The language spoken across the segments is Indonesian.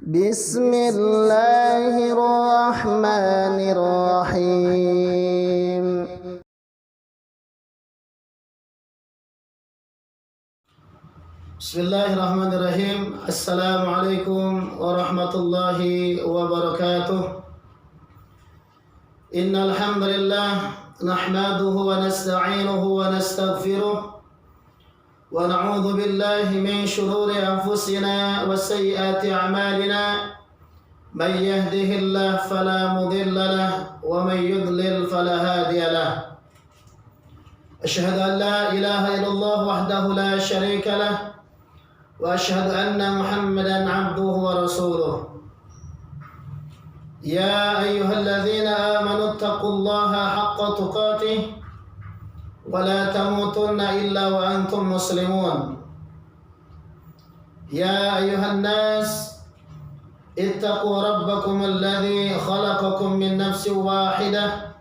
Bismillahirrahmanirrahim. Bismillahirrahmanirrahim. Assalamualaikum warahmatullahi wabarakatuh. Innal hamdalillah nahmaduhu wa nasta'inuhu wa nastaghfiruh wa na'udzu billahi min shururi anfusina wa sayyiati a'malina. Man yahdihillahu fala mudilla lahu wa man yudlil fala hadiya lahu. Asyhadu an la ilaha illallah wahdahu la syarika lahu wa asyhadu anna Muhammadan 'abduhu wa rasuluh. Ya ayyuhalladzina amanu taqullaha haqqa tuqatih wa la tamutunna illa wa antum muslimun. Ya ayyuhan nas ittaqu rabbakum alladzi khalaqakum min nafsin wahidah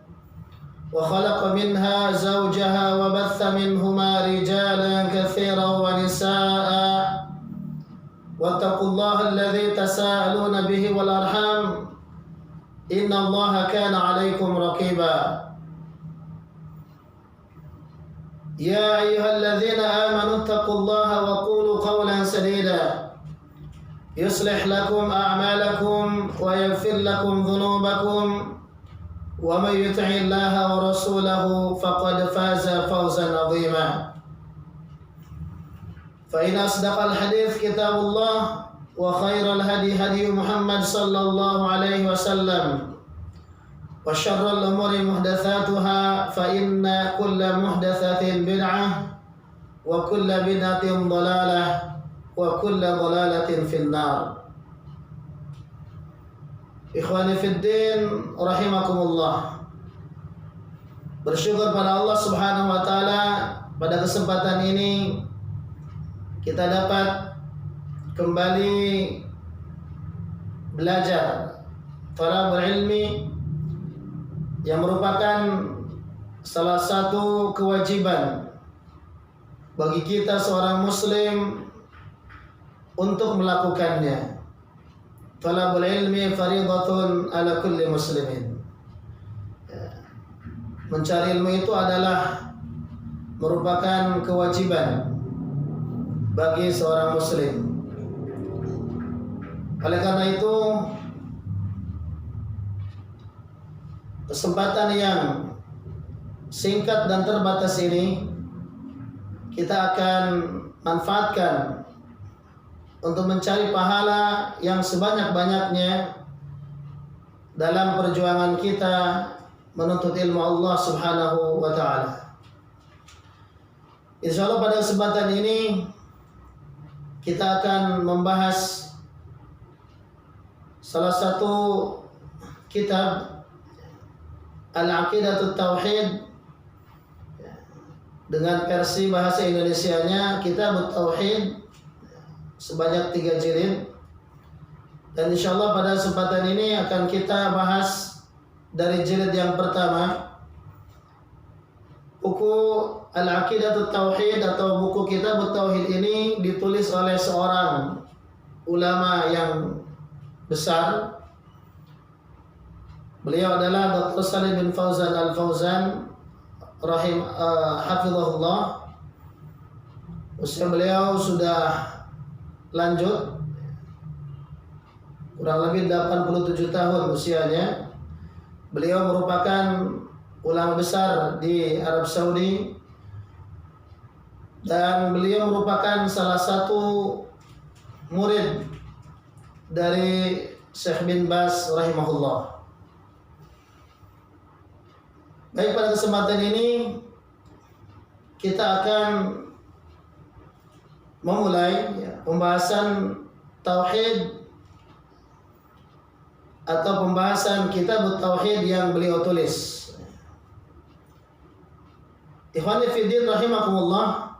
wa khalaqa minha zawjaha wa batha minhuma rijalan katsiran wa nisaa'a wattaqullaha alladzi tasaaluna bihi wal arham innallaha kana 'alaikum raqiba. Ya ayyuhalladzina amanu taqullaha wa qulu qawlan sadida yuslih lakum a'malakum wa yaghfir lakum dhunubakum wa may yuti'illaha wa rasulahu faqad faza fawzan 'azima. Fa in asdaqal hadits kitabullah wa khairal hadi hadi Muhammad sallallahu alaihi wasallam wa syarrul umuri muhdatsatuha fa inna kulla muhdatsatin bid'ah wa kulla bid'atin dhalalah wa kulla dhalalatin finnar. Ikhwani fid din rahimakumullah. Bersyukur pada Allah Subhanahu wa taala pada kesempatan ini kita dapat kembali belajar thalabul ilmi yang merupakan salah satu kewajiban bagi kita seorang muslim untuk melakukannya. Thalabul ilmi faridatun ala kulli muslimin. Mencari ilmu itu adalah merupakan kewajiban bagi seorang muslim. Oleh karena itu, kesempatan yang singkat dan terbatas ini kita akan manfaatkan untuk mencari pahala yang sebanyak-banyaknya dalam perjuangan kita menuntut ilmu Allah Subhanahu wa taala. Insyaallah pada kesempatan ini kita akan membahas salah satu kitab Al-Aqidatut Tauhid dengan versi bahasa Indonesianya Kitabut Tauhid sebanyak 3 jilid. Dan insyaallah pada kesempatan ini akan kita bahas dari jilid yang pertama. Buku Al-Aqidatut Tauhid atau buku Kitabut Tauhid ini ditulis oleh seorang ulama yang besar. Beliau adalah Dr. Shalih bin Fauzan Al-Fauzan hafizahullah. Usia beliau sudah lanjut, kurang lebih 87 tahun usianya. Beliau merupakan ulama besar di Arab Saudi dan beliau merupakan salah satu murid dari Syekh bin Baz rahimahullah. Baik, pada kesempatan ini kita akan memulai pembahasan tauhid atau pembahasan Kitabut Tauhid yang beliau tulis. Ikhwani fiddin rahimakumullah.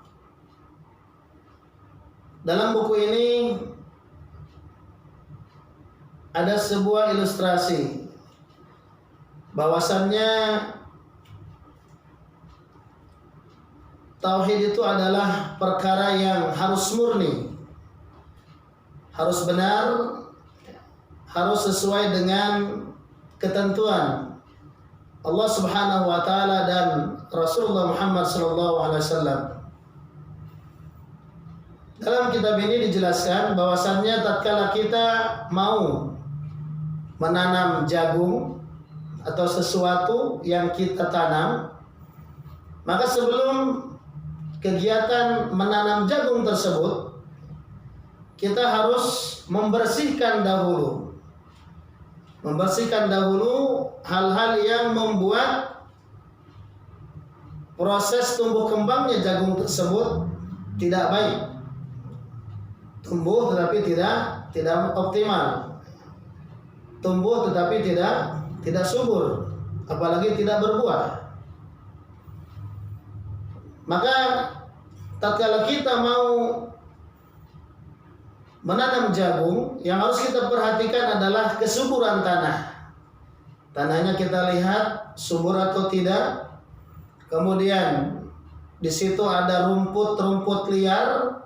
Dalam buku ini ada sebuah ilustrasi bahwasannya tauhid itu adalah perkara yang harus murni, harus benar, harus sesuai dengan ketentuan Allah Subhanahu wa taala dan Rasulullah Muhammad sallallahu alaihi wasallam. Dalam kitab ini dijelaskan bahwasannya tatkala kita mau menanam jagung atau sesuatu yang kita tanam, maka sebelum kegiatan menanam jagung tersebut, kita harus membersihkan dahulu hal-hal yang membuat proses tumbuh kembangnya jagung tersebut tidak baik, tumbuh tetapi tidak optimal, tumbuh tetapi tidak subur, apalagi tidak berbuah. Maka tatkala kita mau menanam jagung, yang harus kita perhatikan adalah kesuburan tanah. Tanahnya kita lihat subur atau tidak. Kemudian di situ ada rumput liar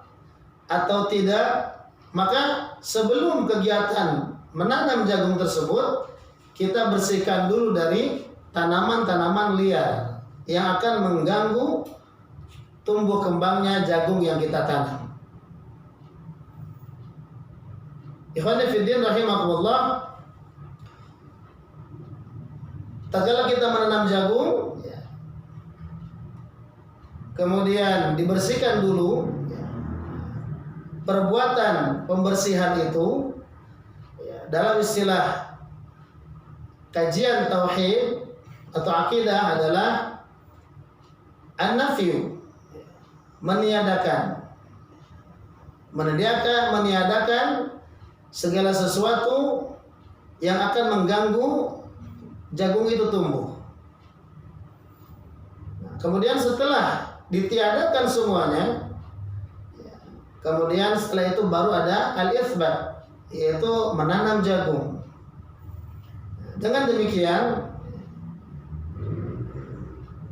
atau tidak. Maka sebelum kegiatan menanam jagung tersebut, kita bersihkan dulu dari tanaman-tanaman liar yang akan mengganggu tumbuh kembangnya jagung yang kita tanam. Ikhwani fiddin rahimakumullah, tatkala kita menanam jagung, kemudian dibersihkan dulu. Perbuatan pembersihan itu dalam istilah kajian tauhid atau akidah adalah an-nafyu, meniadakan segala sesuatu yang akan mengganggu jagung itu tumbuh. Kemudian setelah ditiadakan semuanya, kemudian setelah itu baru ada al-itsbat, yaitu menanam jagung. Dengan demikian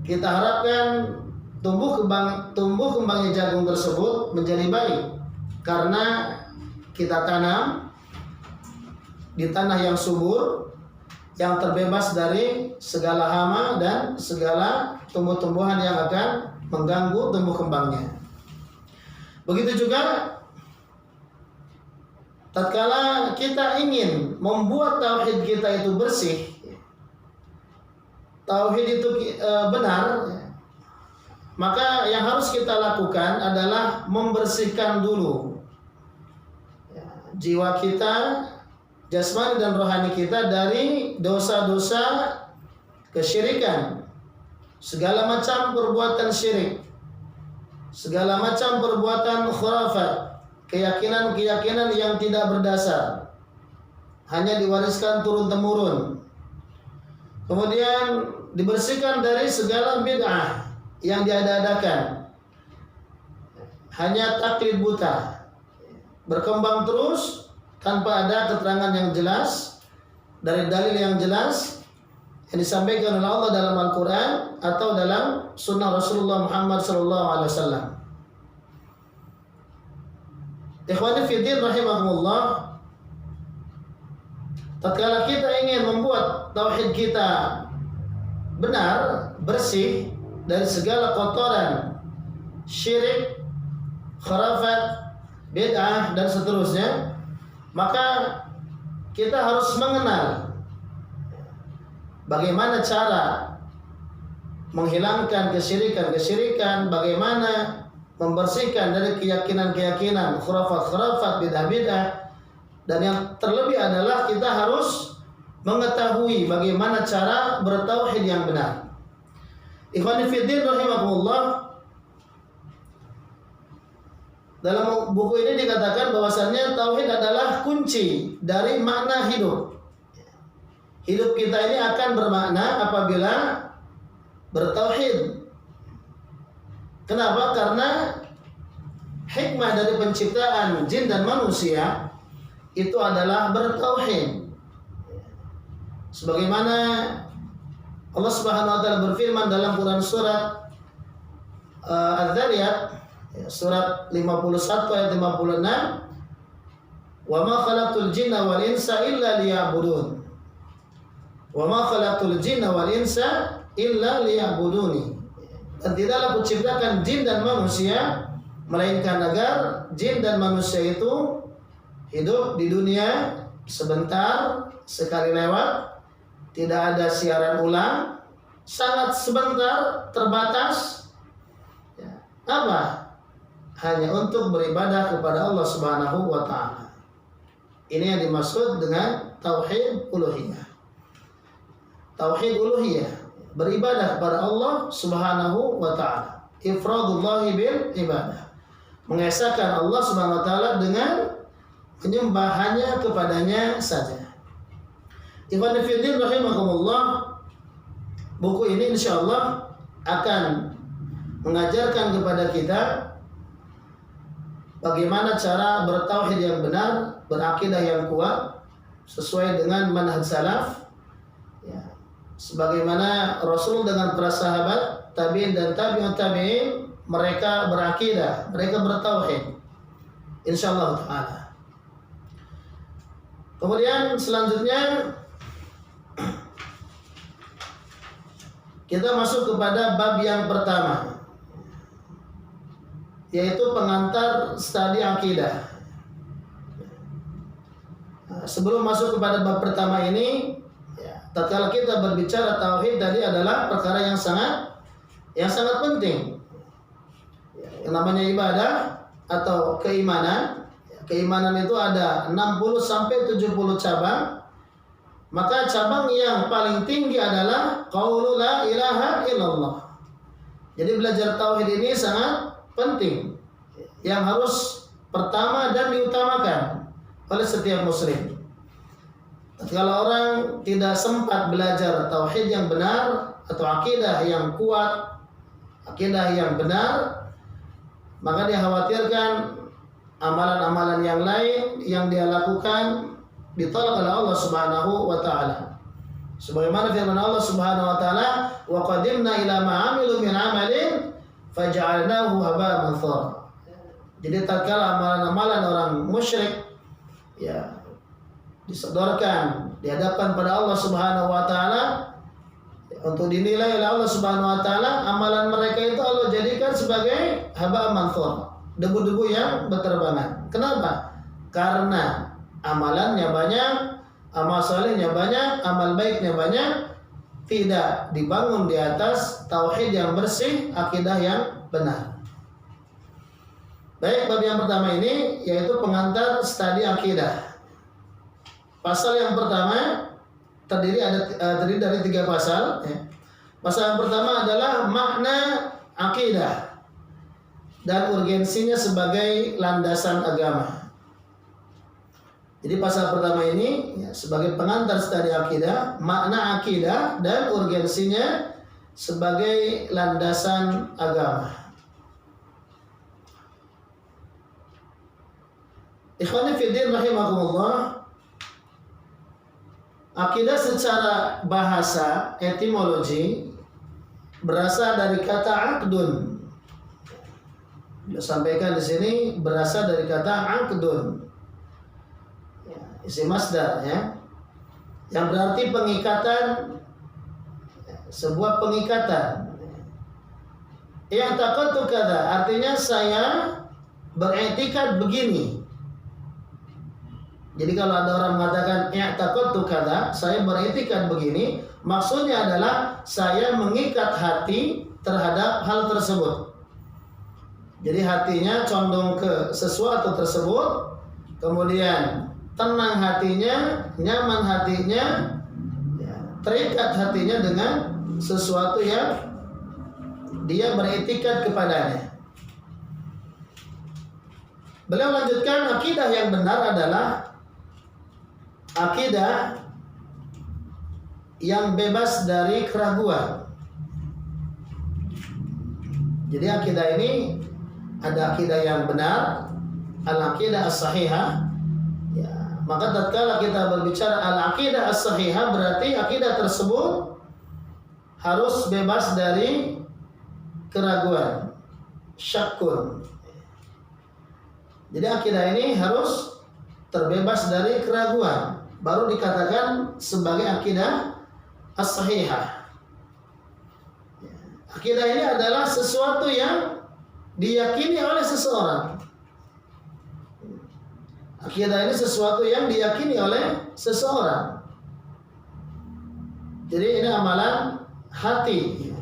kita harapkan tumbuh kembangnya jagung tersebut menjadi baik, karena kita tanam di tanah yang subur, yang terbebas dari segala hama dan segala tumbuh-tumbuhan yang akan mengganggu tumbuh kembangnya. Begitu juga tatkala kita ingin membuat tauhid kita itu bersih, tauhid itu benar, maka yang harus kita lakukan adalah membersihkan dulu jiwa kita, jasmani dan rohani kita dari dosa-dosa kesyirikan, segala macam perbuatan syirik, segala macam perbuatan khurafat, keyakinan-keyakinan yang tidak berdasar, hanya diwariskan turun-temurun. Kemudian dibersihkan dari segala bid'ah yang diada-adakan, hanya taklid buta, berkembang terus tanpa ada keterangan yang jelas dari dalil yang jelas yang disampaikan oleh Allah dalam Al-Quran atau dalam Sunnah Rasulullah Muhammad SAW. Ikhwani fiddin rahimahumullah, tatkala kita ingin membuat tauhid kita benar, bersih dari segala kotoran syirik, khurafat, bid'ah dan seterusnya, maka kita harus mengenal bagaimana cara menghilangkan kesyirikan-kesyirikan, bagaimana membersihkan dari keyakinan-keyakinan, khurafat-khurafat, bid'ah-bid'ah, dan yang terlebih adalah kita harus mengetahui bagaimana cara bertauhid yang benar. Ikhwani fiddin rahimakumullah, dalam buku ini dikatakan bahwasannya tauhid adalah kunci dari makna hidup. Hidup kita ini akan bermakna apabila bertauhid. Kenapa? Karena hikmah dari penciptaan jin dan manusia itu adalah bertauhid. Sebagaimana Allah Subhanahu wa taala berfirman dalam Quran surat Adz-Dzariyat surat 51 ayat 56, Wa ma khalaqtul jinna wal insa illa liya'budun. Wa ma khalaqtul jinna wal insa illa liya'buduni. Dan tidaklah kuciptakan jin dan manusia melainkan agar jin dan manusia itu hidup di dunia sebentar, sekali lewat, tidak ada siaran ulang, sangat sebentar, terbatas. Ya. Apa? Hanya untuk beribadah kepada Allah Subhanahu wa ta'ala. Ini yang dimaksud dengan tauhid uluhiyah. Tauhid uluhiyah, beribadah kepada Allah Subhanahu wa ta'ala. Ifradullahi bil ibadah. Mengesahkan Allah Subhanahu wa ta'ala dengan menyembah hanya kepadanya saja. Ikhwan fillah rahimakumullah, buku ini insyaallah akan mengajarkan kepada kita bagaimana cara bertauhid yang benar, berakidah yang kuat sesuai dengan manhaj salaf. Ya. Sebagaimana Rasul dengan para sahabat, tabi'in dan tabi'ut tabi'in, mereka berakidah, mereka bertauhid. Insyaallah taala. Kemudian selanjutnya kita masuk kepada bab yang pertama, yaitu pengantar studi akidah. Sebelum masuk kepada bab pertama ini, tatkala kita berbicara tauhid tadi adalah perkara yang sangat penting. Yang namanya ibadah atau keimanan. Keimanan itu ada 60 sampai 70 cabang. Maka cabang yang paling tinggi adalah qaulu la ilaha illallah. Jadi belajar tauhid ini sangat penting, yang harus pertama dan diutamakan oleh setiap muslim. Kalau orang tidak sempat belajar tauhid yang benar atau akidah yang kuat, akidah yang benar, maka dia khawatirkan amalan-amalan yang lain yang dia lakukan ditolak oleh Allah Subhanahu wa ta'ala. Sebagaimana firman Allah Subhanahu wa ta'ala, wa qadimna ila ma 'amilu min 'amalin faj'alnahu haba'an manthura. Jadi tatkala amalan-amalan orang musyrik ya disodorkan, dihadapkan pada Allah Subhanahu wa ta'ala untuk dinilai oleh Allah Subhanahu wa ta'ala, amalan mereka itu Allah jadikan sebagai haba'an manthura, debu-debu yang berterbangan. Kenapa? Karena amalannya banyak, amal salehnya banyak, amal baiknya banyak, tidak dibangun di atas tauhid yang bersih, akidah yang benar. Baik, bab yang pertama ini yaitu pengantar studi akidah. Pasal yang pertama terdiri dari 3 pasal. Pasal yang pertama adalah makna akidah dan urgensinya sebagai landasan agama. Jadi pasal pertama ini ya, sebagai pengantar studi akidah, makna akidah dan urgensinya sebagai landasan agama. Ikhwani fiddin rahimakumullah, akidah secara bahasa etimologi berasal dari kata aqdun. Disampaikan di sini berasal dari kata aqdun, ya, isim masdar ya, yang berarti pengikatan, ya, sebuah pengikatan. Yang taqattu kada artinya saya beriktikad begini. Jadi kalau ada orang mengatakan i'taqadtu kada, saya beriktikad begini, maksudnya adalah saya mengikat hati terhadap hal tersebut. Jadi hatinya condong ke sesuatu tersebut, kemudian tenang hatinya, nyaman hatinya, ya, terikat hatinya dengan sesuatu yang dia beriktikad kepadanya. Beliau lanjutkan, akidah yang benar adalah akidah yang bebas dari keraguan. Jadi akidah ini ada akidah yang benar, al-aqidah as-sahihah. Ya, maka tatkala kita berbicara al-aqidah as-sahihah berarti akidah tersebut harus bebas dari keraguan, syakkun. Jadi akidah ini harus terbebas dari keraguan, baru dikatakan sebagai akidah as-sahihah. Akidah ini adalah sesuatu yang diyakini oleh seseorang. Akidah ini sesuatu yang diyakini oleh seseorang. Jadi ini amalan hati.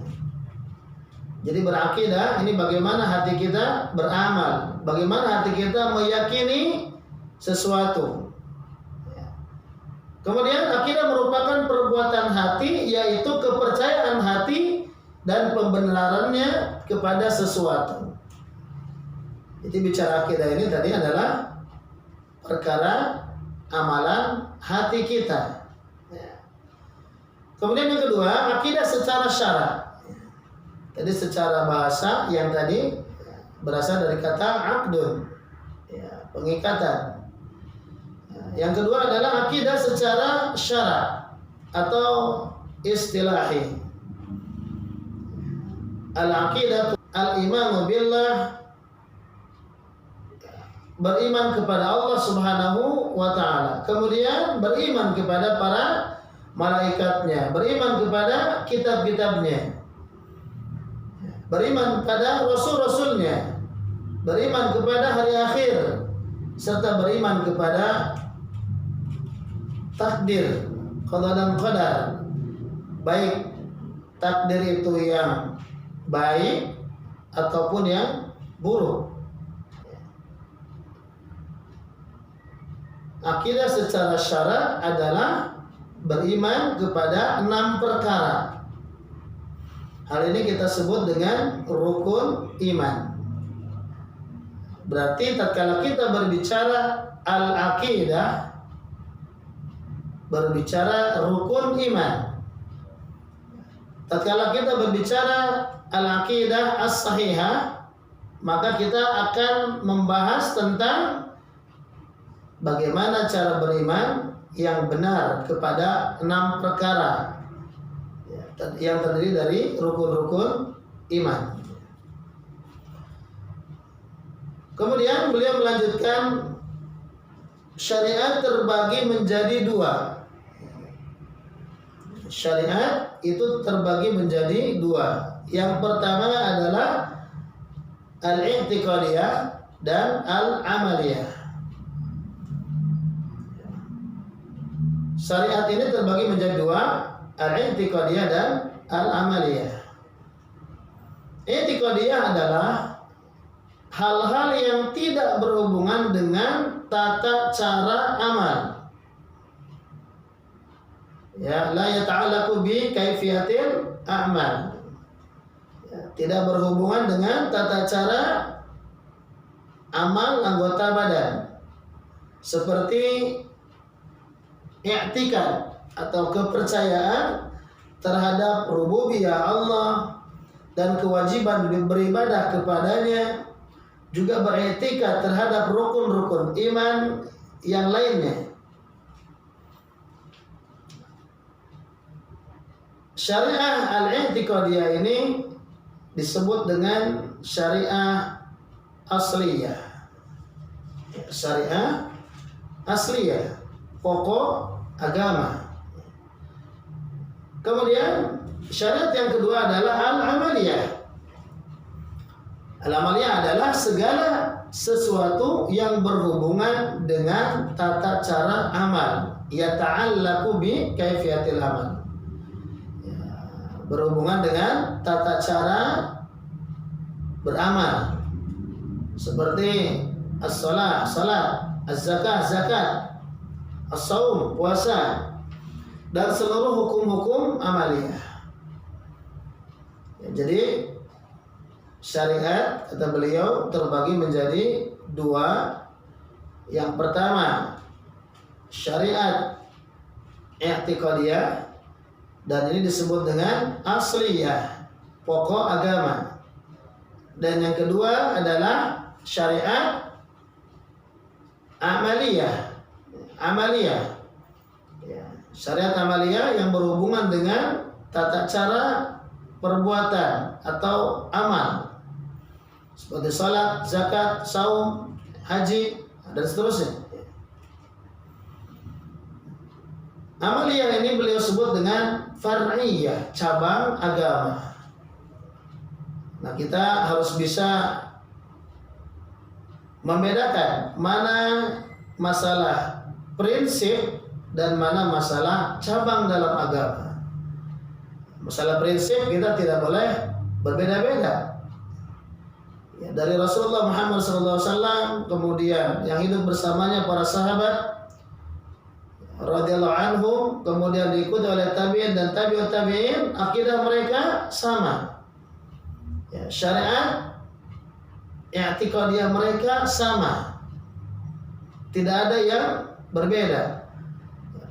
Jadi berakidah ini bagaimana hati kita beramal, bagaimana hati kita meyakini sesuatu. Kemudian akidah merupakan perbuatan hati, yaitu kepercayaan hati dan pembenarannya kepada sesuatu. Jadi bicara akidah ini tadi adalah perkara amalan hati kita. Kemudian yang kedua, akidah secara syara. Jadi secara bahasa yang tadi berasal dari kata aqdun, pengikatan. Yang kedua adalah akidah secara syara atau istilahi. Al-aqidah al-imanu billah, beriman kepada Allah Subhanahu wa ta'ala. Kemudian beriman kepada para malaikatnya, beriman kepada kitab-kitabnya, beriman kepada rasul-rasulnya, beriman kepada hari akhir, serta beriman kepada takdir, qada dan qadar, baik takdir itu yang baik ataupun yang buruk. Akidah secara syara adalah beriman kepada 6 perkara. Hal ini kita sebut dengan rukun iman. Berarti tatkala kita berbicara al-aqidah, berbicara rukun iman. Tatkala kita berbicara al-aqidah as-sahihah, maka kita akan membahas tentang bagaimana cara beriman yang benar kepada 6 perkara yang terdiri dari rukun-rukun iman. Kemudian beliau melanjutkan, syariat terbagi menjadi 2. Syariat itu terbagi menjadi 2. Yang pertama adalah al-i'tiqadiyah dan al-amaliyah. Syariat ini terbagi menjadi 2, al-i'tiqadiyah dan al-amaliyah. I'tiqadiyah adalah hal-hal yang tidak berhubungan dengan tata cara amal. Ya, la yata'allaqu bi kaifiyatil a'mal. Ya, tidak berhubungan dengan tata cara amal anggota badan. Seperti i'tikad atau kepercayaan terhadap rububiyah Allah dan kewajiban beribadah kepadanya, juga beriktikad terhadap rukun-rukun iman yang lainnya. Syariah al-i'tiqadiyah ini disebut dengan syariah asliyah. Syariah asliyah, pokok agama. Kemudian syariat yang kedua adalah al-amaliyah. Al-amaliyah adalah segala sesuatu yang berhubungan dengan tata cara amal. Yata'allaqu bi kaifiyatil amal. Berhubungan dengan tata cara beramal. Seperti as-shalah, salat, az-zakah, zakat, as-shaum, puasa, dan seluruh hukum-hukum amaliyah. Ya, jadi syariat, kata beliau, terbagi menjadi 2. Yang pertama syariat i'tiqadiyah, dan ini disebut dengan asliyah, pokok agama. Dan yang kedua adalah syariat amaliyah. Amaliyah, syariat amaliyah yang berhubungan dengan tata cara perbuatan atau amal, seperti salat, zakat, saum, haji, dan seterusnya. Amaliyah ini beliau sebut dengan far'iyah, cabang agama. Nah, kita harus bisa membedakan mana masalah prinsip dan mana masalah cabang dalam agama. Masalah prinsip kita tidak boleh berbeda-beda. Ya, dari Rasulullah Muhammad SAW, kemudian yang hidup bersamanya para sahabat radhiyallahu anhum, kemudian diikuti oleh tabi'in dan tabi'ut tabi'in, akidah mereka sama. Ya, syariat i'tiqadiyah mereka sama. Tidak ada yang berbeda.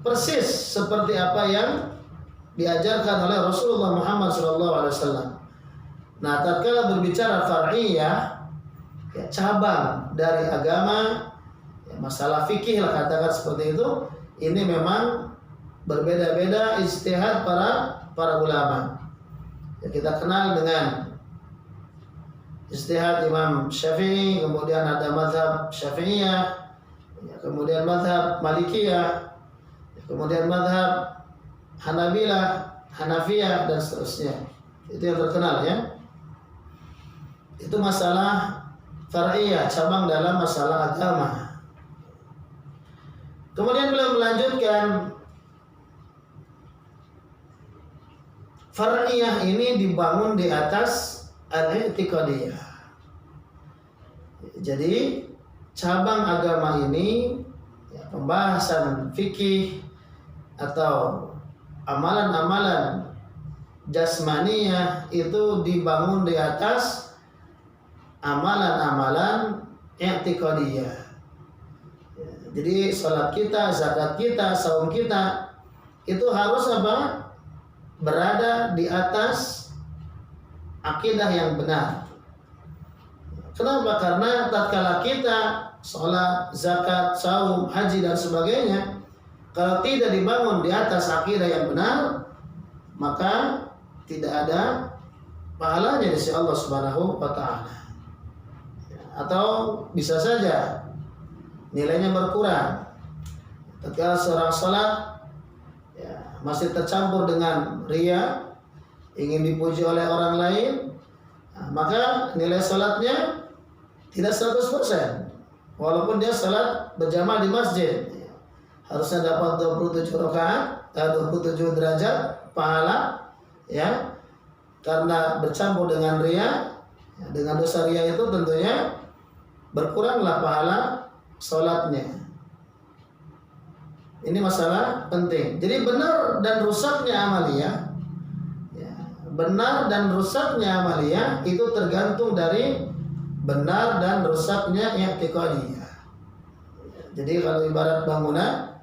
Persis seperti apa yang diajarkan oleh Rasulullah Muhammad SAW. Nah, tatkala berbicara far'iyah, ya, cabang dari agama, ya, masalah fikih lah katakan seperti itu, ini memang berbeda-beda ijtihad para ulama. Ya, kita kenal dengan ijtihad Imam Syafi'i, kemudian ada mazhab Syafi'iyah, ya, kemudian mazhab Malikiyah, ya, kemudian mazhab Hanabilah, Hanafiyah dan seterusnya. Itu yang terkenal ya. Itu masalah far'iyah, cabang dalam masalah agama. Kemudian beliau melanjutkan, far'iyah ini dibangun di atas al-i'tiqadiyah. Jadi cabang agama ini, ya, pembahasan fikih atau amalan-amalan jasmaniyah itu dibangun di atas amalan-amalan i'tiqadiyah. Jadi salat kita, zakat kita, saum kita itu harus apa? Berada di atas akidah yang benar. Kenapa? Karena tatkala kita salat, zakat, saum, haji dan sebagainya, kalau tidak dibangun di atas akidah yang benar, maka tidak ada pahalanya di sisi Allah Subhanahu wa taala. Atau bisa saja nilainya berkurang. Tatkala seorang salat, ya, masih tercampur dengan riya, ingin dipuji oleh orang lain, nah, maka nilai salatnya tidak 100%. Walaupun dia salat berjamaah di masjid, ya, harusnya dapat 27 rakaat, 27 derajat pahala, ya, karena bercampur dengan riya, ya, dengan dosa riya itu tentunya berkuranglah pahala salatnya. Ini masalah penting. Jadi benar dan rusaknya amaliyah, ya, benar dan rusaknya amaliyah itu tergantung dari benar dan rusaknya i'tiqadiyah. Jadi kalau ibarat bangunan,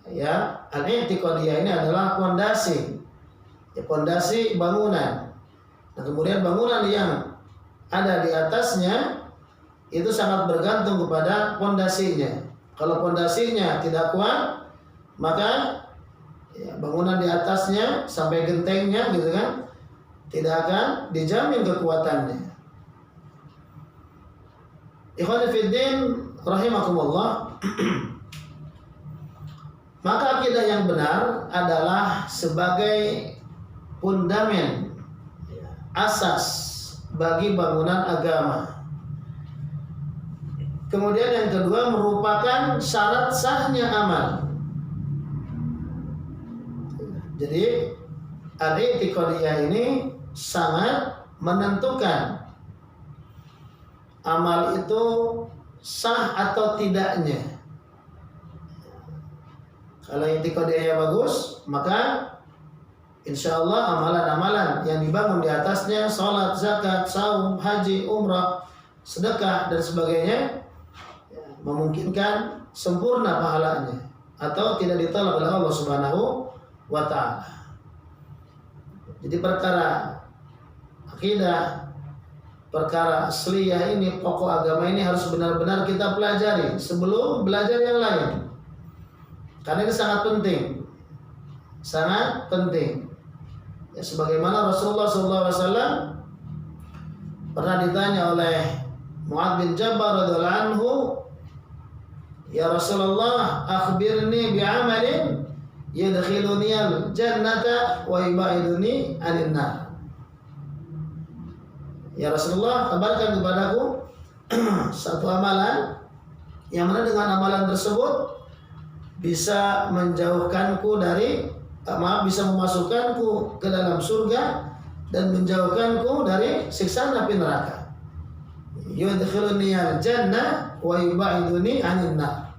ya, al-i'tiqadiyah ini adalah pondasi, ya, pondasi bangunan. Nah, kemudian bangunan yang ada di atasnya itu sangat bergantung kepada pondasinya. Kalau pondasinya tidak kuat, maka, ya, bangunan di atasnya sampai gentengnya gitu kan, tidak akan dijamin kekuatannya. Ikhwan fillah rahimakumullah. Maka akidah yang benar adalah sebagai fundamen, asas bagi bangunan agama. Kemudian yang kedua merupakan syarat sahnya amal. Jadi al-i'tiqadiyah ini sangat menentukan amal itu sah atau tidaknya. Kalau i'tiqadiyahnya bagus, maka insya Allah amalan-amalan yang dibangun di atasnya, salat, zakat, saum, haji, umrah, sedekah dan sebagainya, memungkinkan sempurna pahalanya atau tidak ditolak oleh Allah Subhanahu wa taala. Jadi perkara akidah, perkara asliyah ini, pokok agama ini harus benar-benar kita pelajari sebelum belajar yang lain. Karena ini sangat penting. Sangat penting. Ya, sebagaimana Rasulullah SAW pernah ditanya oleh Mu'adz bin Jabal radhiyallahu anhu, "Ya Rasulullah, akhbirni bi'amalin yudkhiluniyal jannata wa yubaiduni 'anil nar. Ya Rasulullah, kabarkan kepadaku satu amalan yang mana dengan amalan tersebut bisa menjauhkanku dari bisa memasukkanku ke dalam surga dan menjauhkanku dari siksaan api neraka. Yudkhiluniyal jannah wa yubaiduni 'anil nar.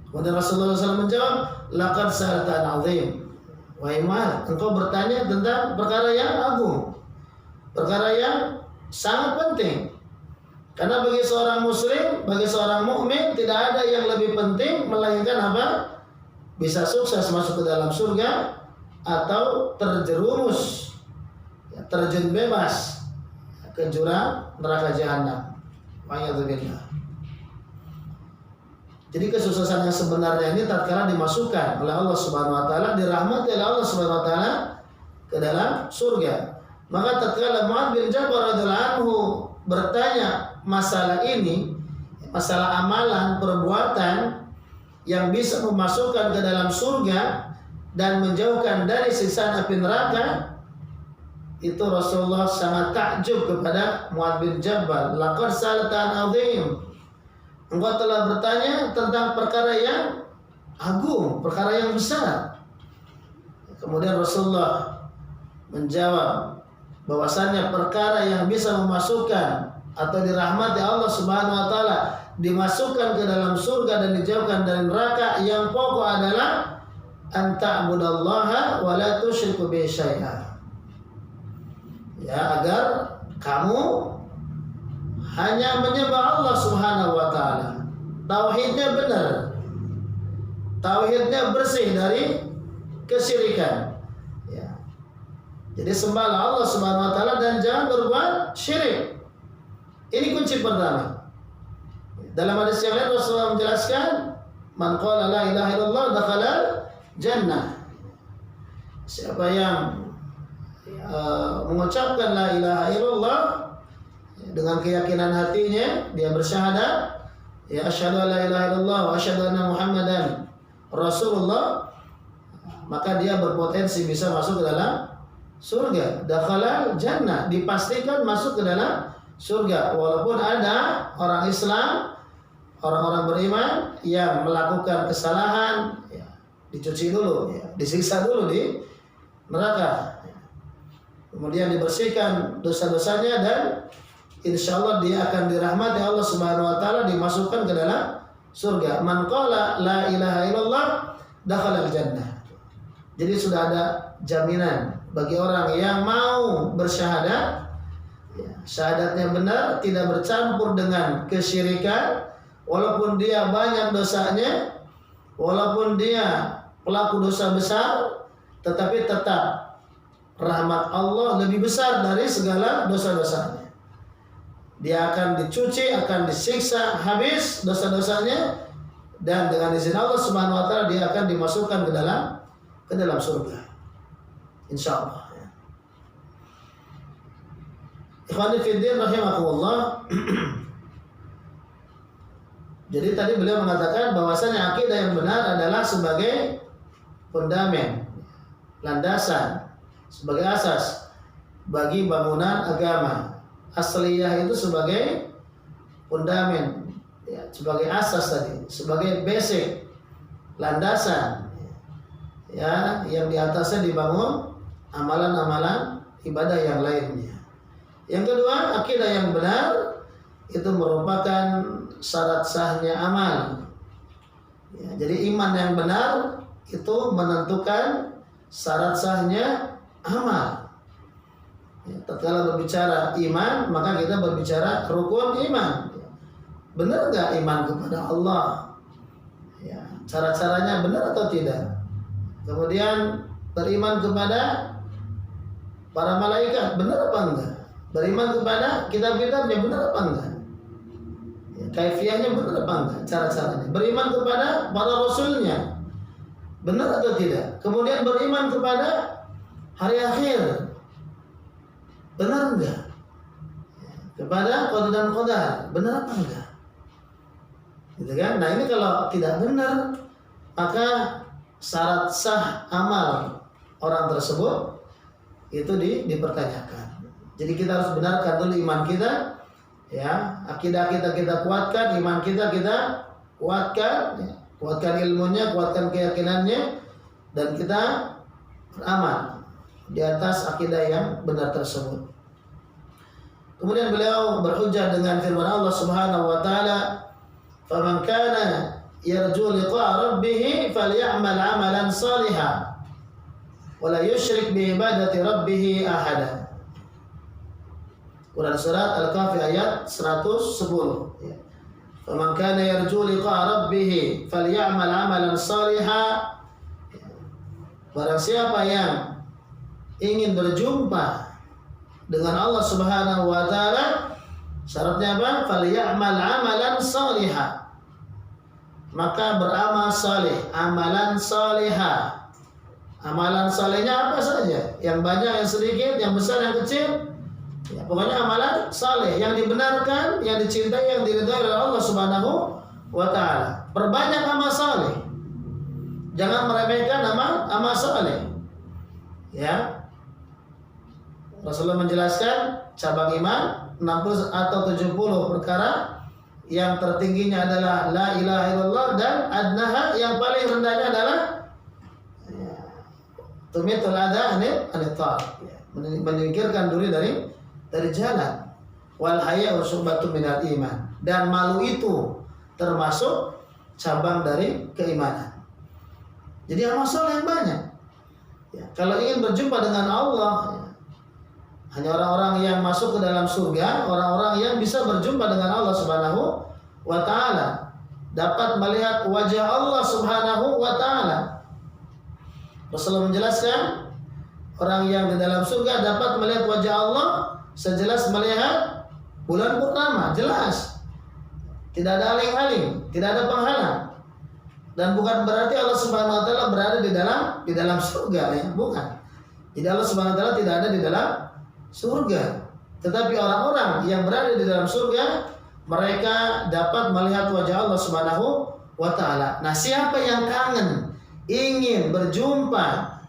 Kemudian Rasulullah SAW menjawab, laqad sa'alta 'azim. Wahai Mu'adz, engkau bertanya tentang perkara yang agung, perkara yang sangat penting. Karena bagi seorang muslim, bagi seorang mukmin tidak ada yang lebih penting melainkan apa? Bisa sukses masuk ke dalam surga atau terjerumus, terjun bebas ke jurang neraka jahanam. Wa'iyadzubillah. Jadi kesuksesan yang sebenarnya ini tatkala dimasukkan oleh Allah Subhanahu wa taala, dirahmati oleh Allah Subhanahu wa taala ke dalam surga. Maka tatkala Mu'adz bin Jabal radhiyallahu anhu bertanya masalah ini, masalah amalan perbuatan yang bisa memasukkan ke dalam surga dan menjauhkan dari siksaan api neraka, itu Rasulullah sangat takjub kepada Mu'adz bin Jabal. Laqad sa'alta 'azim. Engkau telah bertanya tentang perkara yang agung, perkara yang besar. Kemudian Rasulullah menjawab bahwasannya perkara yang bisa memasukkan atau dirahmati Allah Subhanahu wa taala, dimasukkan ke dalam surga dan dijauhkan dari neraka, yang pokok adalah anta'budallaha wa la tusyriku bihi syai'a. Ya, agar kamu hanya menyembah Allah Subhanahu wa taala. Tauhidnya benar. Tauhidnya bersih dari kesyirikan. Ya. Jadi sembahlah Allah Subhanahu wa taala dan jangan berbuat syirik. Ini kunci pertama. Dalam hadis yang lain Rasulullah menjelaskan, man qala la ilaha illallah dakhala jannah. Siapa yang mengucapkan la ilaha illallah dengan keyakinan hatinya, dia bersyahadat, ya asyhadu an la ilaha illallah wa asyhadu anna Muhammadan Rasulullah, maka dia berpotensi bisa masuk ke dalam surga. Dakhala jannah, dipastikan masuk ke dalam surga. Walaupun ada orang Islam, orang-orang beriman yang melakukan kesalahan, ya, dicuci dulu, ya, disiksa dulu di neraka, kemudian dibersihkan dosa-dosanya, dan insya Allah dia akan dirahmati Allah Subhanahu wa taala, dimasukkan ke dalam surga. Man qala la ilaha illallah dakhala jannah. Jadi sudah ada jaminan bagi orang yang mau bersyahadat, ya, syahadatnya benar, tidak bercampur dengan kesyirikan, walaupun dia banyak dosanya, walaupun dia pelaku dosa besar, tetapi tetap rahmat Allah lebih besar dari segala dosa-dosanya. Dia akan dicuci, akan disiksa habis dosa-dosanya, dan dengan izin Allah Subhanahu wa taala dia akan dimasukkan ke dalam surga. Insyaallah. Ikhwani fiddin rahimakumullah. Jadi tadi beliau mengatakan bahwasanya akidah yang benar adalah sebagai fondamen, landasan, sebagai asas bagi bangunan agama. Asliyah itu sebagai fondamen, ya, sebagai asas tadi, sebagai basic, landasan, ya, yang di atasnya dibangun amalan-amalan ibadah yang lainnya. Yang kedua, akidah yang benar itu merupakan syarat sahnya amal. Ya, jadi iman yang benar itu menentukan syarat sahnya amal. Ya, tatkala berbicara iman, maka kita berbicara rukun iman. Benar nggak iman kepada Allah? Ya, cara-caranya benar atau tidak? Kemudian beriman kepada para malaikat, benar apa enggak? Beriman kepada kitab-kitabnya, benar apa enggak? Ya, kaifiahnya benar apa enggak? Cara-caranya. Beriman kepada para rasulnya, benar atau tidak? Kemudian beriman kepada hari akhir, benar enggak? Kepada qada dan qadar, benar apa enggak? Gitu kan? Nah, ini kalau tidak benar, maka syarat sah amal orang tersebut itu dipertanyakan. Jadi kita harus benarkan dulu iman kita, ya, akidah kita kuatkan, iman kita kuatkan, ya, kuatkan ilmunya, kuatkan keyakinannya, dan kita beramal di atas akidah yang benar tersebut. Kemudian beliau berhujjah dengan firman Allah Subhanahu wa taala, "Faman kana yarju liqa'a rabbih falyamal 'amalan shalihan wa la yusyrik bi ibadati rabbih ahada." Quran surat Al-Kahfi ayat 110. "Faman kana yarju liqa'a rabbih falyamal 'amalan shalihan." Barang siapa yang ingin berjumpa dengan Allah Subhanahu wa taala, syaratnya apa? Falyamal 'amalan shalihan. Maka beramal saleh, amalan salihah. Amalan salehnya apa saja? Yang banyak, yang sedikit, yang besar, yang kecil. Ya, pokoknya amalan saleh yang dibenarkan, yang dicintai, yang diridhai oleh Allah Subhanahu wa taala. Perbanyak amal saleh. Jangan meremehkan amal saleh. Ya. Rasulullah menjelaskan cabang iman 60 atau 70 perkara. Yang tertingginya adalah la ilaha illallah, dan adnaha yang paling rendahnya adalah tumitul adha anit tariq, menyingkirkan diri dari jalan. Wal haya'u syu'batun minal iman, dan malu itu termasuk cabang dari keimanan. Jadi amal saleh yang banyak. Ya, kalau ingin berjumpa dengan Allah, ya, hanya orang-orang yang masuk ke dalam surga, orang-orang yang bisa berjumpa dengan Allah Subhanahu wa taala, dapat melihat wajah Allah Subhanahu wa taala. Rasulullah menjelaskan, orang yang di dalam surga dapat melihat wajah Allah sejelas melihat bulan purnama, jelas. Tidak ada aling-aling, tidak ada penghalang. Dan bukan berarti Allah Subhanahu wa taala berada di dalam surga, ya, bukan. Jadi Allah Subhanahu wa taala tidak ada di dalam surga. Tetapi orang-orang yang berada di dalam surga, mereka dapat melihat wajah Allah Subhanahu wa taala. Nah, siapa yang kangen ingin berjumpa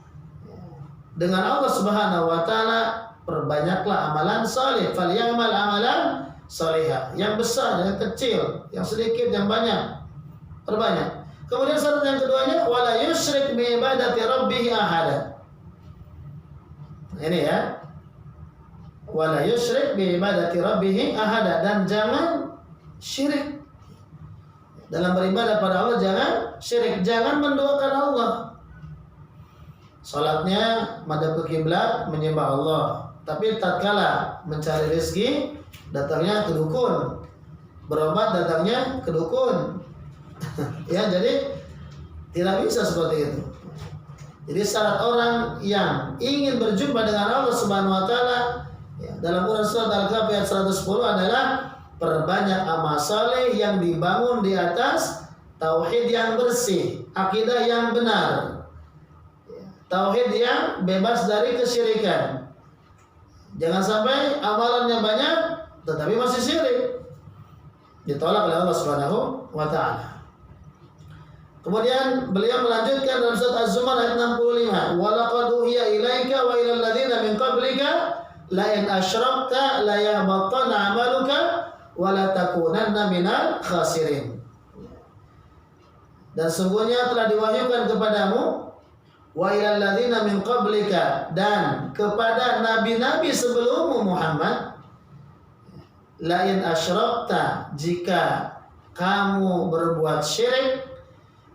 dengan Allah Subhanahu wa taala, perbanyaklah amalan saleh. Falyamal amalan salihah. Yang besar, yang kecil, yang sedikit, yang banyak, perbanyak. Kemudian syarat yang keduanya, wala yusyrik bi ibadati rabbih ahada. Ini ya. Wala yusyrik bi ibadati rabbih ahada, dan jangan syirik dalam beribadah pada Allah. Jangan syirik, jangan menduakan Allah. Salatnya madhab ke kiblat, menyembah Allah, tapi tatkala mencari rezeki datangnya ke dukun, berobat datangnya ke dukun. Ya, jadi tidak bisa seperti itu. Jadi syarat orang yang ingin berjumpa dengan Allah Subhanahu wa taala, ya, dalam Quran surat Al-Kahfi ayat 110 adalah perbanyak amal saleh yang dibangun di atas tauhid yang bersih, akidah yang benar, ya, tauhid yang bebas dari kesyirikan. Jangan sampai amalannya banyak tetapi masih syirik, ditolak oleh Allah Subhanahu wa taala. Kemudian beliau melanjutkan dalam surat Az-Zumar ayat 65, "Wa laqad uhiya ilaika wa ilal ladzina min qablika la in asyrakta la yahbatanna 'amaluka wa la takunanna minal khasirin." Dan sungguhnya telah diwahyukan kepadamu, wa ilal ladzina min qablika, dan kepada nabi-nabi sebelummu Muhammad, la in asyrakta, jika kamu berbuat syirik,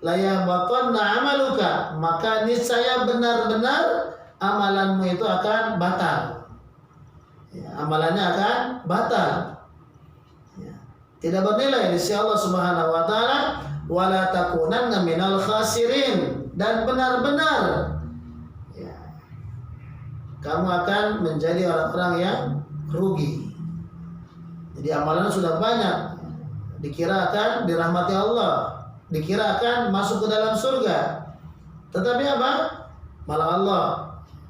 la yahbatanna 'amaluka, maka niscaya benar-benar amalanmu itu akan batal. Ya, amalannya akan batal. Ya, tidak bernilai di sisi Allah Subhanahu wa taala. Wala takunanna minal khasirin, dan benar-benar, ya, kamu akan menjadi orang-orang yang rugi. Jadi amalannya sudah banyak, dikira akan dirahmati Allah, dikira akan masuk ke dalam surga, tetapi apa? Malah Allah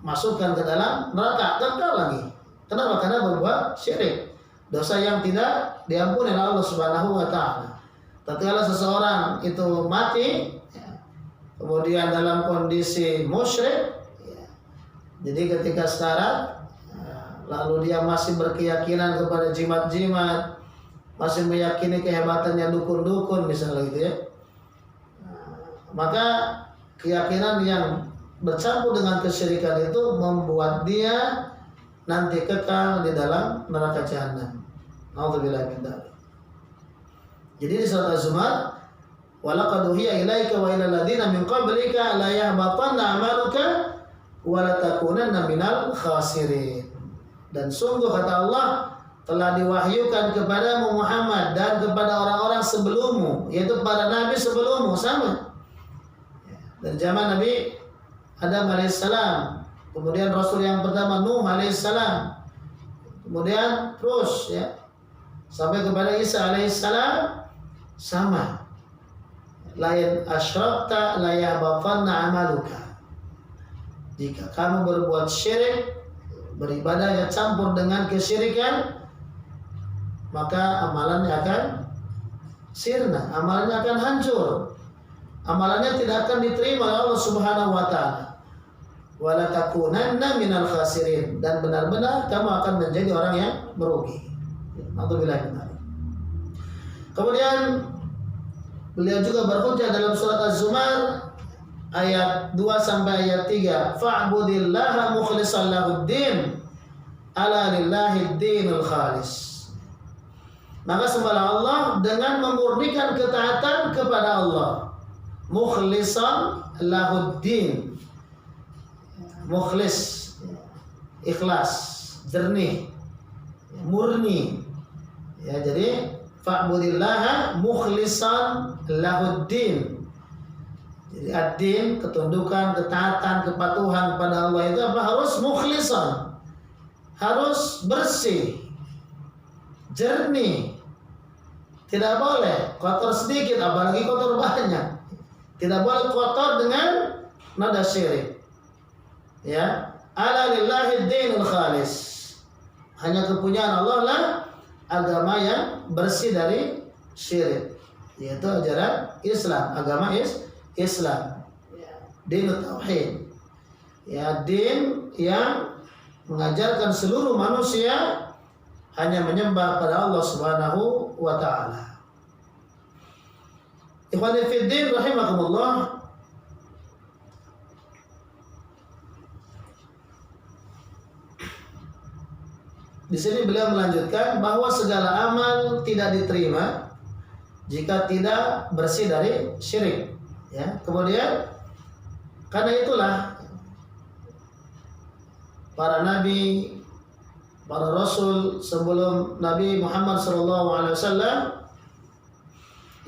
masukkan ke dalam neraka, kekal lagi. Kenapa? Karena berbuat syirik, dosa yang tidak diampuni oleh Allah Subhanahu wa taala. Tatkala seseorang itu mati, ya, kemudian dalam kondisi musyrik, jadi ketika sekarat, lalu dia masih berkeyakinan kepada jimat-jimat, masih meyakini kehebatannya dukun-dukun misalnya gitu ya, maka keyakinan yang bercampur dengan kesyirikan itu membuat dia nanti kekal di dalam neraka jahanam. Nauzubillahi min dzalik. Jadi di surat Az-Zumar, walaqad uhiya ilaika wa ilal ladzina min qablika la yahbatanna amaluka wa la takunanna minal khasirin. Dan sungguh kata Allah, telah diwahyukan kepadamu Muhammad dan kepada orang-orang sebelummu, yaitu para nabi sebelummu sama. Dari zaman Nabi Adam alaihissalam, kemudian Rasul yang pertama Nuh alaihissalam, kemudian terus ya sampai kepada Isa alaihissalam sama. Lain asyrakta la yahbatanna amaluka. Jika kamu berbuat syirik, beribadah yang campur dengan kesyirikan, maka amalannya akan sirna, amalannya akan hancur, amalannya tidak akan diterima oleh Allah Subhanahu wa taala. Wala takunanna minal khasirin, dan benar-benar kamu akan menjadi orang yang merugi. Alhamdulillah. Kemudian beliau juga berhujjah dalam surat Az-Zumar ayat 2 sampai ayat 3, fa'budillaha mukhlishan lahuddin ala lillahi dinul khalis. Maka sembahlah Allah dengan memurnikan ketaatan kepada Allah, mukhlishan lahuddin, mukhlis ikhlas, jernih, murni ya. Jadi fa'budillaha mukhlishan lahuddin. Jadi ad-din, ketundukan, ketaatan, kepatuhan kepada Allah itu apa? Harus mukhlishan, harus bersih, jernih. Tidak boleh kotor sedikit, apalagi kotor banyak. Tidak boleh kotor dengan nada syirik. Ya, ala lillahi dinul khalis. Hanya kepunyaan Allah lah agama yang bersih dari syirik, yaitu ajaran Islam, agama Islam, dinut tauhid, ya, din yang mengajarkan seluruh manusia hanya menyembah pada Allah Subhanahu wa taala. Ikhwani fid din rahimakumullah. Di sini beliau melanjutkan bahwa segala amal tidak diterima jika tidak bersih dari syirik. Ya, kemudian karena itulah para nabi, para rasul sebelum Nabi Muhammad SAW,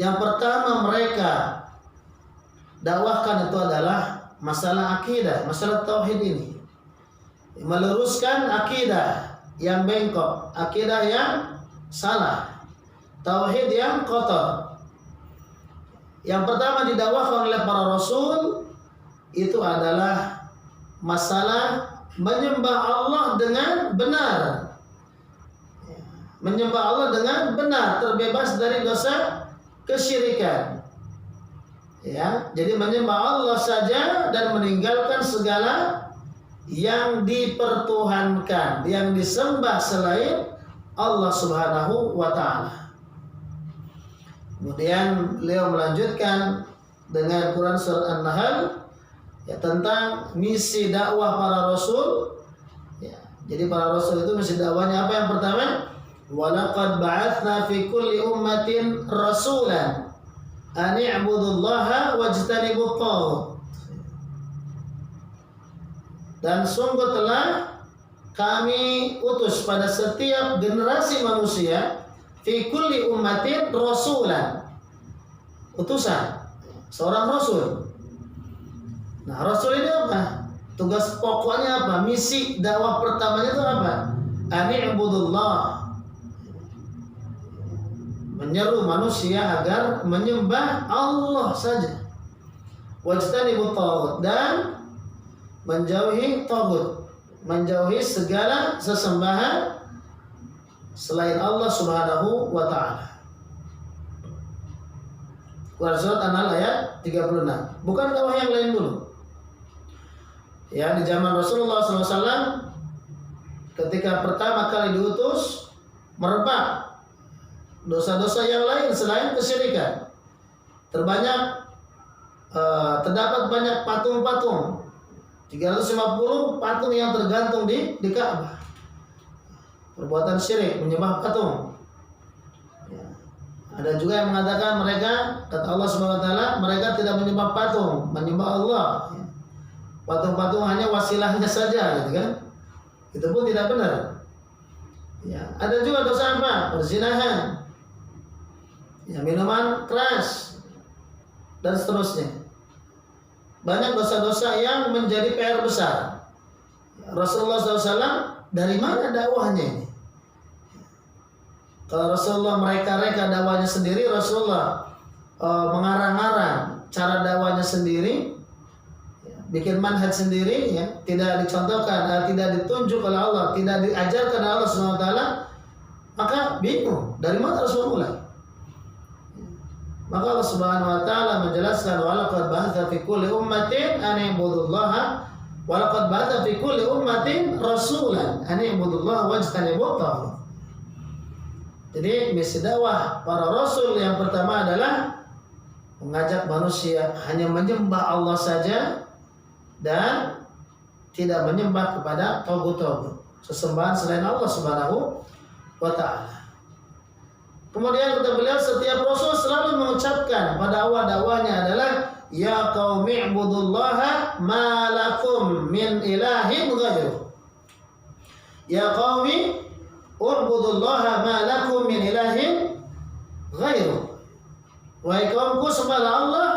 yang pertama mereka dakwahkan itu adalah masalah akidah, masalah tauhid ini, meluruskan akidah yang bengkok, akidah yang salah, tauhid yang kotor. Yang pertama didakwahkan oleh para rasul itu adalah masalah menyembah Allah dengan benar, menyembah Allah dengan benar, terbebas dari dosa kesyirikan. Ya, jadi menyembah Allah saja dan meninggalkan segala yang dipertuhankan, yang disembah selain Allah Subhanahu wa taala. Kemudian beliau melanjutkan dengan Quran surat An-Nahl ya, tentang misi dakwah para rasul. Ya, jadi para rasul itu misi dakwahnya apa? Yang pertama, walaqad ba'atsna fi kulli ummatin rasulan an i'budullaha wajtanibut taghut. Dan sungguh telah kami utus pada setiap generasi manusia fi kulli ummatin rasulan, utusan, seorang rasul. Nah, rasul ini apa? Tugas pokoknya apa? Misi dakwah pertamanya itu apa? Ani'budullah, menyeru manusia agar menyembah Allah saja. Wajtanibut taghut, dan menjauhi taghut, menjauhi segala sesembahan selain Allah Subhanahu wa taala. Quran surat An-Nahl ayat 36. Bukan dakwah yang lain dulu. Ya, di zaman Rasulullah SAW ketika pertama kali diutus, merebak dosa-dosa yang lain selain kesyirikan. Terdapat banyak patung-patung, 350 patung yang tergantung di Ka'bah. Perbuatan syirik, menyembah patung. Ya. Ada juga yang mengatakan mereka, kata Allah Subhanahu wa taala, mereka tidak menyembah patung, menyembah Allah. Ya. Patung-patung hanya wasilahnya saja, gitu kan? Itu pun tidak benar. Ya, ada juga dosa apa? Perzinahan. Ya, minuman keras dan seterusnya. Banyak dosa-dosa yang menjadi PR besar. Rasulullah SAW dari mana dakwahnya ini? Kalau Rasulullah mereka dakwahnya sendiri, Rasulullah mengarang-arang cara dakwahnya sendiri, bikin manhaj sendiri, ya, tidak dicontohkan, tidak ditunjuk oleh Allah, tidak diajarkan oleh Allah Subhanahu wa taala, maka bingung dari mana harus memulai. Maka Allah Subhanahu wa taala menjelaskan, wa laqad ba'atsa fi kulli ummatin an ibudullaha wa laqad ba'atsa fi kulli ummatin rasulan an ibudullaha wajtanibut taghut. Jadi misi dakwah para rasul yang pertama adalah mengajak manusia hanya menyembah Allah saja dan tidak menyembah kepada tagut-tagut, sesembahan selain Allah Subhanahu wa taala. Kemudian kata beliau, setiap rasul selalu mengucapkan pada awal dakwahnya adalah ya qaumi ibudullaha ma lakum min ilahin ghairuh. Ya qaumi u'budullaha ma lakum min ilahin ghairuh. Wahai kaumku, sembahlah Allah,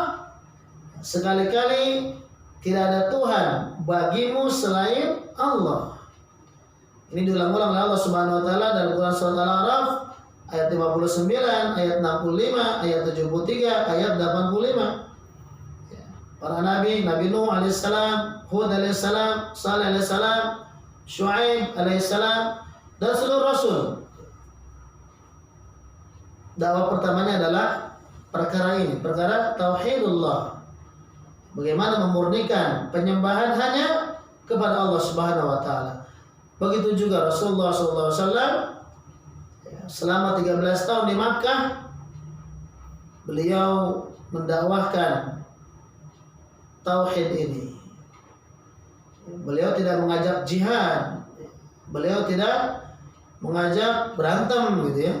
sekali-kali tidak ada Tuhan bagimu selain Allah. Ini diulang-ulang oleh Allah Subhanahu wa taala dalam Quran surat Al-A'raf ayat 59, ayat 65, ayat 73, ayat 85. Para nabi, Nabi Nuh alaihissalam, Hud alaihissalam, Saleh alaihissalam, Syuaib alaihissalam, dan seluruh rasul. Dakwah pertamanya adalah perkara ini, perkara tauhidullah. Bagaimana memurnikan penyembahan hanya kepada Allah Subhanahu wa taala. Begitu juga Rasulullah SAW selama 13 tahun di Makkah, beliau mendakwahkan tauhid ini. Beliau tidak mengajak jihad, beliau tidak mengajak berantem, gitu ya.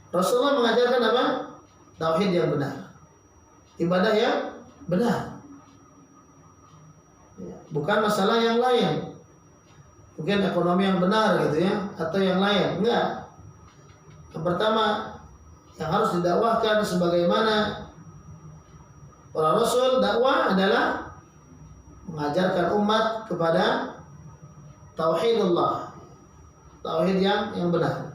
Rasulullah mengajarkan apa? Tauhid yang benar, ibadah yang benar, bukan masalah yang lain, mungkin ekonomi yang benar, gitu ya, atau yang lain. Enggak. Yang pertama yang harus didakwahkan sebagaimana para rasul dakwah adalah mengajarkan umat kepada tauhidullah, tauhid yang benar.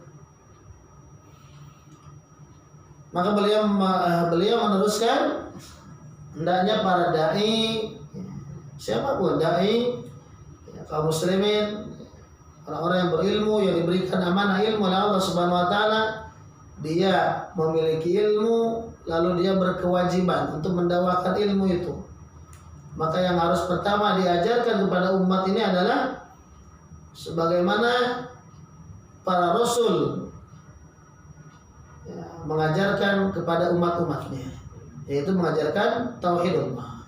Maka beliau meneruskan, hendaknya para dai, siapapun dai, kaum muslimin, orang-orang yang berilmu, yang diberikan amanah ilmu oleh Allah Subhanahu wa taala, dia memiliki ilmu, lalu dia berkewajiban untuk mendakwakan ilmu itu. Maka yang harus pertama diajarkan kepada umat ini adalah sebagaimana para rasul mengajarkan kepada umat-umatnya, yaitu mengajarkan tauhidullah.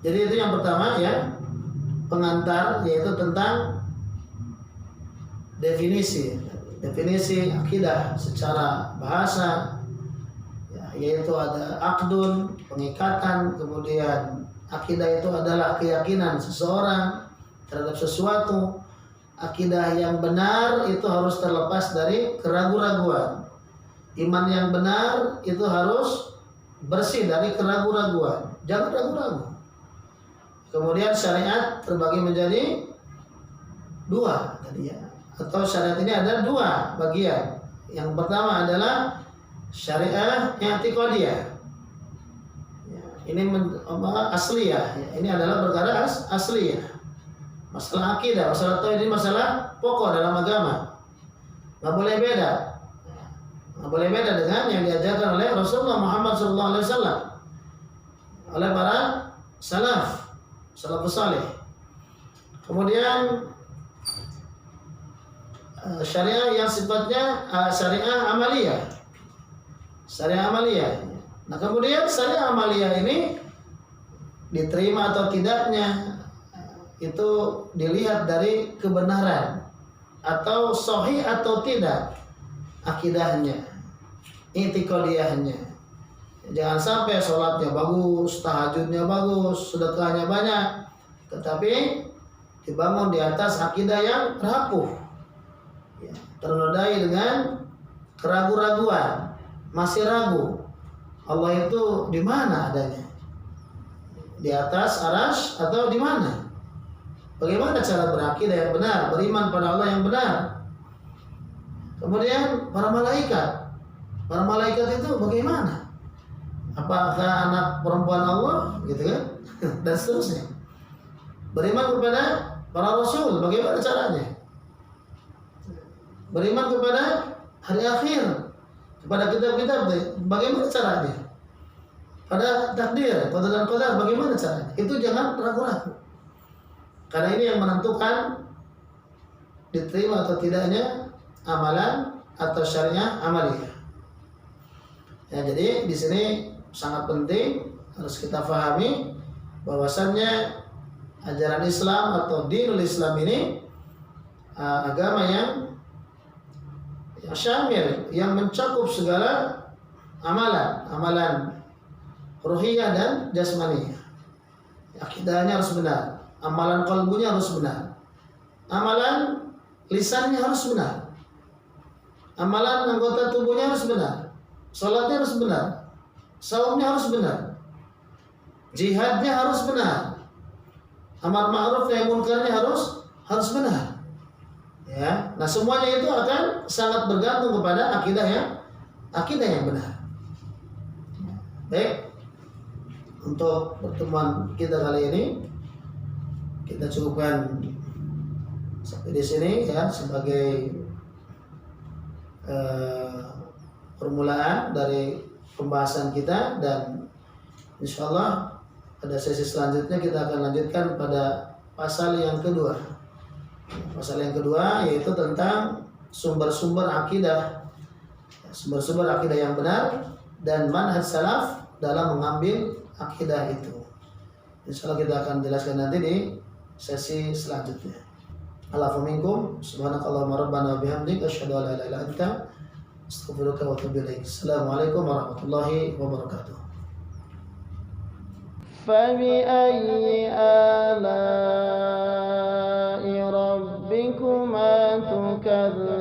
Jadi itu yang pertama, ya, pengantar, yaitu tentang definisi akidah secara bahasa, ya, yaitu ada aqdun, pengikatan, kemudian akidah itu adalah keyakinan seseorang terhadap sesuatu. Akidah yang benar itu harus terlepas dari keraguan-raguan. Iman yang benar itu harus bersih dari keraguan-raguan. Jangan ragu-ragu. Kemudian syariat terbagi menjadi dua tadi, ya. Atau syariat ini ada dua bagian. Yang pertama adalah syariah i'tiqadiyah. Ya, ini asliyah. Ya, ini adalah perkara asliyah. Masalah akidah, masalah tauhid ini masalah pokok dalam agama. Nggak boleh beda. boleh beda dengan yang diajarkan oleh Rasulullah Muhammad SAW, oleh para salafus saleh. Kemudian syariah yang sifatnya syariah amaliyah. Nah, kemudian syariah amaliyah ini diterima atau tidaknya itu dilihat dari kebenaran atau sahih atau tidak akidahnya, i'tiqadiyahnya. Jangan sampai sholatnya bagus, tahajudnya bagus, sedekahnya banyak, tetapi dibangun di atas akidah yang rapuh, ternodai dengan keraguan-raguan, masih ragu Allah itu di mana adanya, di atas arasy atau di mana? Bagaimana cara berakidah yang benar, beriman pada Allah yang benar? Kemudian para malaikat itu bagaimana? Apakah anak perempuan Allah, gitu kan? Dan seterusnya. Beriman kepada para rasul, bagaimana caranya? Beriman kepada hari akhir, kepada kitab-kitab, bagaimana caranya? Pada takdir, qadar dan qadar, bagaimana caranya? Itu jangan ragu-ragu. Karena ini yang menentukan diterima atau tidaknya amalan atau syariah amaliyah. Ya, jadi di sini sangat penting harus kita pahami bahwasannya ajaran Islam atau dinul Islam ini agama yang syamil, yang mencakup segala amalan ruhiyah dan jasmaniyah. Akidahnya harus benar, amalan qalbunya harus benar, amalan lisannya harus benar, amalan anggota tubuhnya harus benar, salatnya harus benar, saumnya harus benar, jihadnya harus benar, amar ma'ruf nahi munkarnya harus benar. Ya, nah semuanya itu akan sangat bergantung kepada akidah yang benar. Baik, untuk pertemuan kita kali ini kita cukupkan sampai di sini ya, sebagai permulaan dari pembahasan kita, dan insyaallah pada sesi selanjutnya kita akan lanjutkan pada pasal yang kedua. Pasal yang kedua yaitu tentang sumber-sumber akidah yang benar dan manhaj salaf dalam mengambil akidah itu. Insyaallah kita akan jelaskan nanti di sesi selanjutnya. Allahu minkum, subhanakallahumma rabbana wa bihamdika asyhadu an la ilaha illa anta astaghfiruka wa atubu ilaik. Assalamualaikum warahmatullahi wabarakatuh. فبأي آلاء ربكما تكذبان